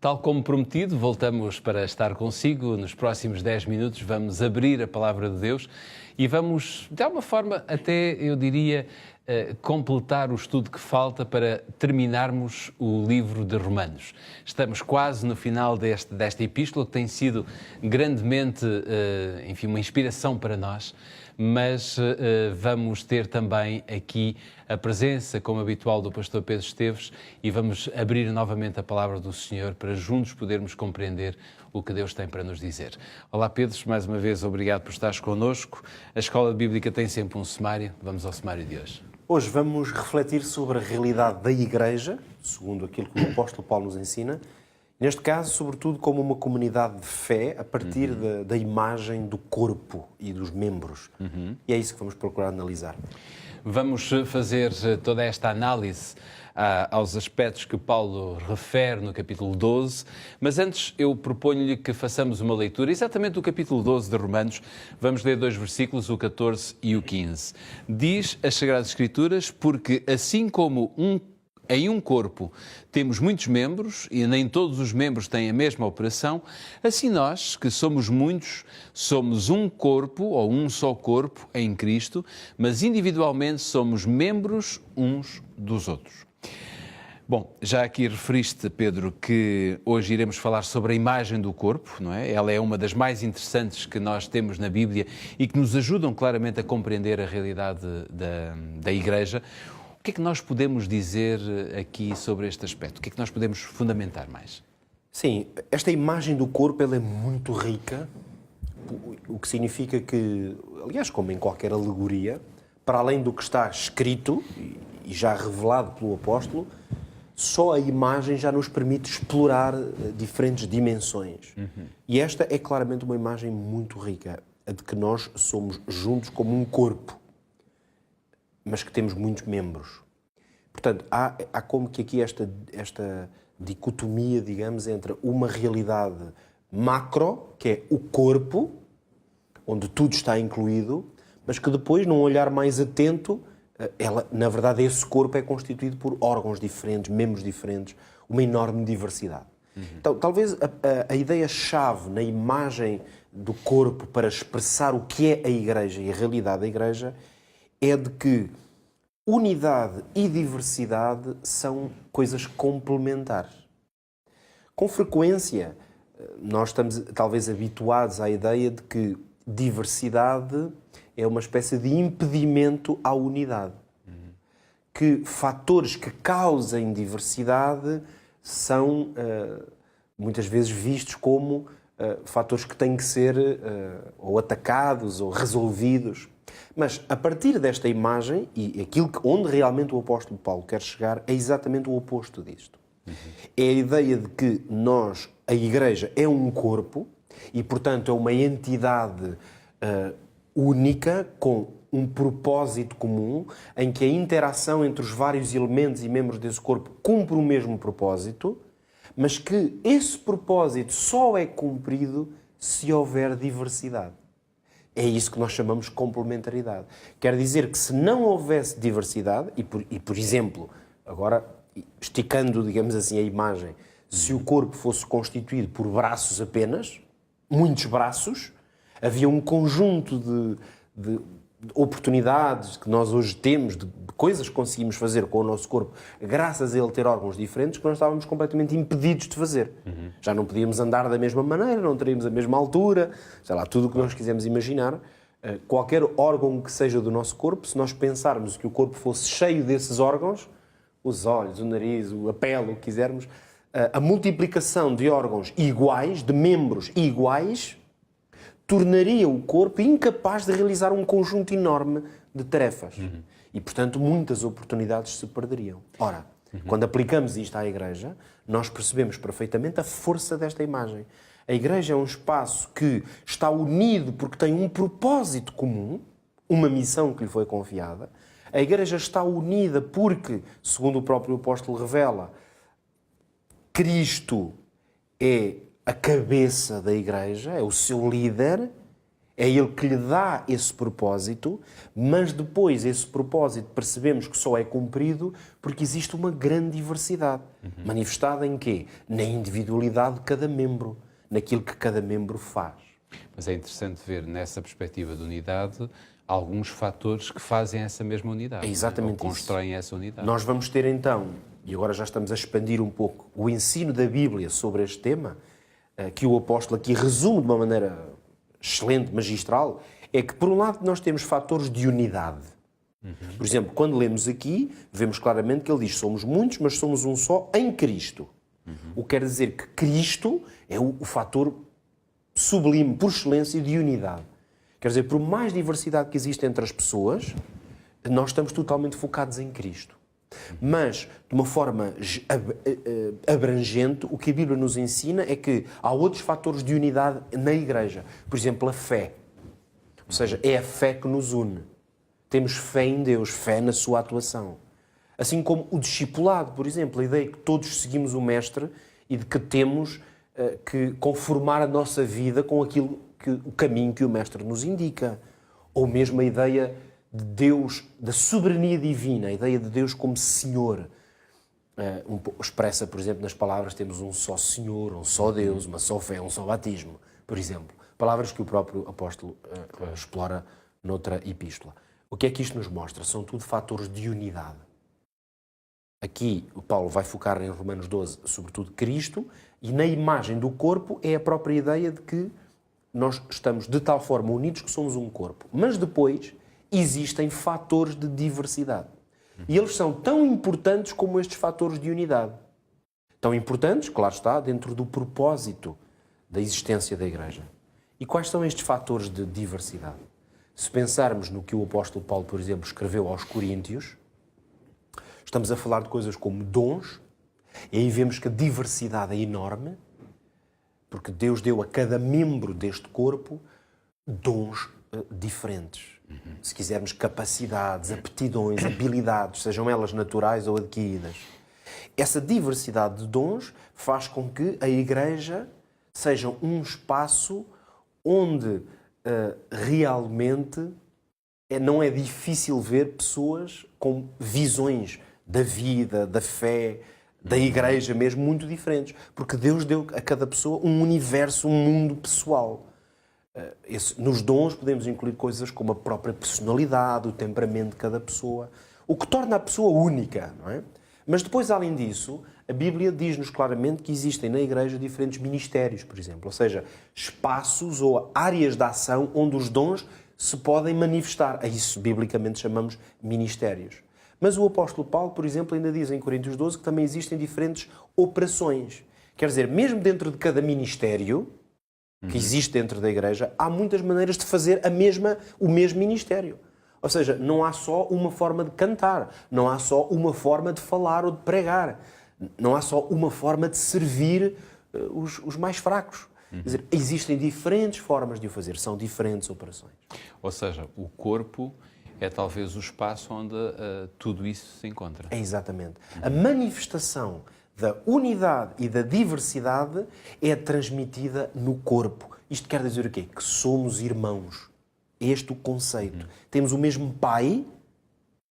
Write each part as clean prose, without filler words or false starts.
Tal como prometido, voltamos para estar consigo. Nos próximos 10 minutos vamos abrir a Palavra de Deus e vamos, de alguma forma, até, eu diria, completar o estudo que falta para terminarmos o livro de Romanos. Estamos quase no final desta epístola, que tem sido grandemente, enfim, uma inspiração para nós, mas vamos ter também aqui a presença, como habitual, do pastor Pedro Esteves e vamos abrir novamente a palavra do Senhor para juntos podermos compreender o que Deus tem para nos dizer. Olá Pedro, mais uma vez obrigado por estares connosco. A Escola Bíblica tem sempre um sumário. Vamos ao sumário de hoje. Hoje vamos refletir sobre a realidade da Igreja, segundo aquilo que o apóstolo Paulo nos ensina, neste caso, sobretudo, como uma comunidade de fé a partir da imagem do corpo e dos membros. E é isso que vamos procurar analisar. Vamos fazer toda esta análise aos aspectos que Paulo refere no capítulo 12, mas antes eu proponho-lhe que façamos uma leitura exatamente do capítulo 12 de Romanos. Vamos ler dois versículos, o 14 e o 15. Diz as Sagradas Escrituras: porque assim como em um corpo temos muitos membros e nem todos os membros têm a mesma operação, assim nós, que somos muitos, somos um corpo ou um só corpo em Cristo, mas individualmente somos membros uns dos outros. Bom, já aqui referiste, Pedro, que hoje iremos falar sobre a imagem do corpo, não é? Ela é uma das mais interessantes que nós temos na Bíblia e que nos ajudam claramente a compreender a realidade da Igreja. O que é que nós podemos dizer aqui sobre este aspecto? O que é que nós podemos fundamentar mais? Sim, esta imagem do corpo ela é muito rica, o que significa que, aliás, como em qualquer alegoria, para além do que está escrito e já revelado pelo apóstolo, só a imagem já nos permite explorar diferentes dimensões. E esta é claramente uma imagem muito rica, a de que nós somos juntos como um corpo, mas que temos muitos membros. Portanto, há como que aqui esta dicotomia, digamos, entre uma realidade macro, que é o corpo, onde tudo está incluído, mas que depois, num olhar mais atento, na verdade, esse corpo é constituído por órgãos diferentes, membros diferentes, uma enorme diversidade. Então, talvez a ideia-chave na imagem do corpo para expressar o que é a Igreja e a realidade da Igreja é de que unidade e diversidade são coisas complementares. Com frequência, nós estamos talvez habituados à ideia de que diversidade é uma espécie de impedimento à unidade. Que fatores que causem diversidade são muitas vezes vistos como fatores que têm que ser ou atacados ou resolvidos. Mas a partir desta imagem, e onde realmente o apóstolo Paulo quer chegar, é exatamente o oposto disto. É a ideia de que nós, a Igreja, é um corpo e, portanto, é uma entidade única, com um propósito comum, em que a interação entre os vários elementos e membros desse corpo cumpre o mesmo propósito, mas que esse propósito só é cumprido se houver diversidade. É isso que nós chamamos de complementaridade. Quer dizer que se não houvesse diversidade, e por exemplo, agora esticando, digamos assim, a imagem, se o corpo fosse constituído por braços apenas, muitos braços, havia um conjunto de oportunidades que nós hoje temos, de coisas que conseguimos fazer com o nosso corpo, graças a ele ter órgãos diferentes, que nós estávamos completamente impedidos de fazer. Já não podíamos andar da mesma maneira, não teríamos a mesma altura, sei lá, tudo o que nós quisermos imaginar. Qualquer órgão que seja do nosso corpo, se nós pensarmos que o corpo fosse cheio desses órgãos, os olhos, o nariz, a pele, o que quisermos, a multiplicação de órgãos iguais, de membros iguais, tornaria o corpo incapaz de realizar um conjunto enorme de tarefas. E, portanto, muitas oportunidades se perderiam. Ora, quando aplicamos isto à Igreja, nós percebemos perfeitamente a força desta imagem. A Igreja é um espaço que está unido porque tem um propósito comum, uma missão que lhe foi confiada. A Igreja está unida porque, segundo o próprio apóstolo revela, Cristo é a cabeça da Igreja, é o seu líder, É Ele que lhe dá esse propósito, mas depois esse propósito percebemos que só é cumprido porque existe uma grande diversidade. Manifestada em quê? Na individualidade de cada membro, naquilo que cada membro faz. Mas é interessante ver nessa perspectiva de unidade alguns fatores que fazem essa mesma unidade. É exatamente ou constroem essa unidade. Nós vamos ter então, e agora já estamos a expandir um pouco, o ensino da Bíblia sobre este tema, que o apóstolo aqui resume de uma maneira excelente, magistral, é que por um lado nós temos fatores de unidade. Por exemplo, quando lemos aqui, vemos claramente que ele diz somos muitos, mas somos um só em Cristo. O que quer dizer que Cristo é o fator sublime, por excelência, de unidade. Quer dizer, por mais diversidade que existe entre as pessoas, nós estamos totalmente focados em Cristo. Mas, de uma forma abrangente, o que a Bíblia nos ensina é que há outros fatores de unidade na Igreja. Por exemplo, a fé. Ou seja, é a fé que nos une. Temos fé em Deus, fé na sua atuação. Assim como o discipulado, por exemplo, a ideia que todos seguimos o Mestre e de que temos que conformar a nossa vida com aquilo o caminho que o Mestre nos indica. Ou mesmo a ideia de Deus, da soberania divina, a ideia de Deus como Senhor. Expressa, por exemplo, nas palavras, temos um só Senhor, um só Deus, uma só fé, um só batismo, por exemplo. Palavras que o próprio apóstolo explora noutra epístola. O que é que isto nos mostra? São tudo fatores de unidade. Aqui o Paulo vai focar em Romanos 12, sobretudo Cristo, e na imagem do corpo é a própria ideia de que nós estamos de tal forma unidos que somos um corpo. Mas depois existem fatores de diversidade. E eles são tão importantes como estes fatores de unidade. Tão importantes, claro está, dentro do propósito da existência da Igreja. E quais são estes fatores de diversidade? Se pensarmos no que o apóstolo Paulo, por exemplo, escreveu aos Coríntios, estamos a falar de coisas como dons, e aí vemos que a diversidade é enorme, porque Deus deu a cada membro deste corpo dons diferentes. Se quisermos, capacidades, aptidões, habilidades, sejam elas naturais ou adquiridas. Essa diversidade de dons faz com que a Igreja seja um espaço onde realmente não é difícil ver pessoas com visões da vida, da fé, da Igreja mesmo, muito diferentes. Porque Deus deu a cada pessoa um universo, um mundo pessoal. Nos dons podemos incluir coisas como a própria personalidade, o temperamento de cada pessoa, o que torna a pessoa única, não é? Mas depois, além disso, a Bíblia diz-nos claramente que existem na Igreja diferentes ministérios, por exemplo, ou seja, espaços ou áreas de ação onde os dons se podem manifestar. A isso, biblicamente, chamamos ministérios. Mas o apóstolo Paulo, por exemplo, ainda diz em Coríntios 12 que também existem diferentes operações. Quer dizer, mesmo dentro de cada ministério que existe dentro da Igreja, há muitas maneiras de fazer o mesmo ministério. Ou seja, não há só uma forma de cantar, não há só uma forma de falar ou de pregar, não há só uma forma de servir os mais fracos. Quer dizer, existem diferentes formas de o fazer, são diferentes operações. Ou seja, o corpo é talvez o espaço onde tudo isso se encontra. É exatamente. A manifestação da unidade e da diversidade é transmitida no corpo. Isto quer dizer o quê? Que somos irmãos. É este o conceito. Temos o mesmo pai,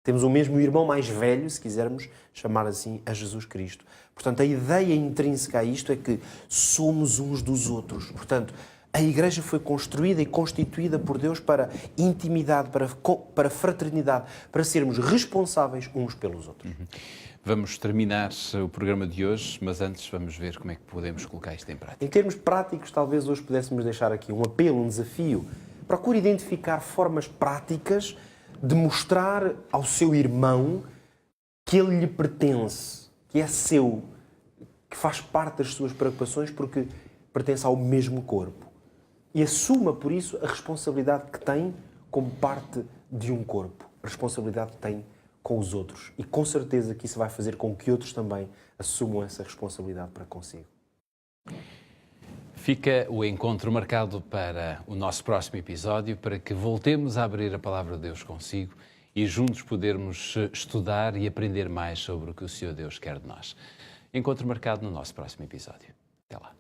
temos o mesmo irmão mais velho, se quisermos chamar assim, a Jesus Cristo. Portanto, a ideia intrínseca a isto é que somos uns dos outros. Portanto, a Igreja foi construída e constituída por Deus para intimidade, para fraternidade, para sermos responsáveis uns pelos outros. Vamos terminar o programa de hoje, mas antes vamos ver como é que podemos colocar isto em prática. Em termos práticos, talvez hoje pudéssemos deixar aqui um apelo, um desafio. Procure identificar formas práticas de mostrar ao seu irmão que ele lhe pertence, que é seu, que faz parte das suas preocupações porque pertence ao mesmo corpo. E assuma, por isso, a responsabilidade que tem como parte de um corpo. A responsabilidade que tem com os outros. E com certeza que isso vai fazer com que outros também assumam essa responsabilidade para consigo. Fica o encontro marcado para o nosso próximo episódio, para que voltemos a abrir a Palavra de Deus consigo e juntos podermos estudar e aprender mais sobre o que o Senhor Deus quer de nós. Encontro marcado no nosso próximo episódio. Até lá.